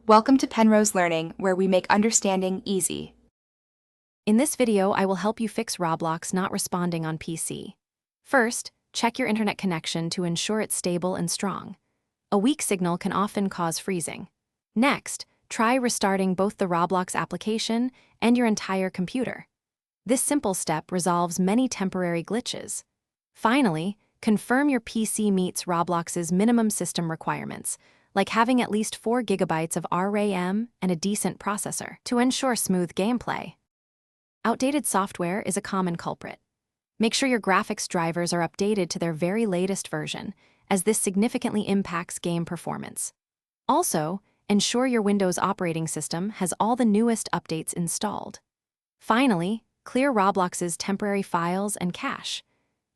Welcome to Penrose Learning, where we make understanding easy. In this video, I will help you fix Roblox not responding on PC. First, check your internet connection to ensure it's stable and strong. A weak signal can often cause freezing. Next, try restarting both the Roblox application and your entire computer. This simple step resolves many temporary glitches. Finally, confirm your PC meets Roblox's minimum system requirements, like having at least 4 GB of RAM and a decent processor, to ensure smooth gameplay. Outdated software is a common culprit. Make sure your graphics drivers are updated to their very latest version, as this significantly impacts game performance. Also, ensure your Windows operating system has all the newest updates installed. Finally, clear Roblox's temporary files and cache.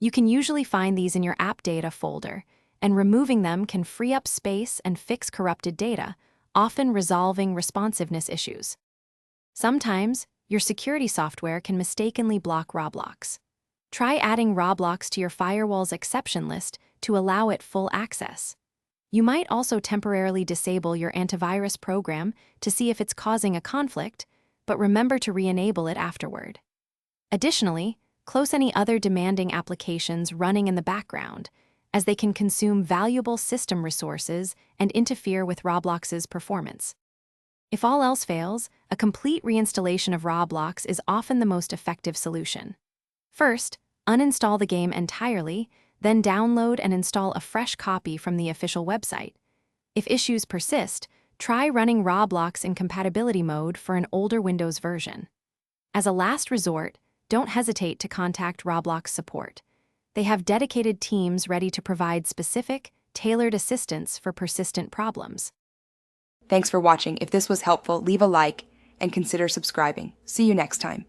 You can usually find these in your app data folder, and removing them can free up space and fix corrupted data, often resolving responsiveness issues. Sometimes, your security software can mistakenly block Roblox. Try adding Roblox to your firewall's exception list to allow it full access. You might also temporarily disable your antivirus program to see if it's causing a conflict, but remember to re-enable it afterward. Additionally, close any other demanding applications running in the background, as they can consume valuable system resources and interfere with Roblox's performance. If all else fails, a complete reinstallation of Roblox is often the most effective solution. First, uninstall the game entirely, then download and install a fresh copy from the official website. If issues persist, try running Roblox in compatibility mode for an older Windows version. As a last resort, don't hesitate to contact Roblox support. They have dedicated teams ready to provide specific, tailored assistance for persistent problems. Thanks for watching. If this was helpful, leave a like and consider subscribing. See you next time.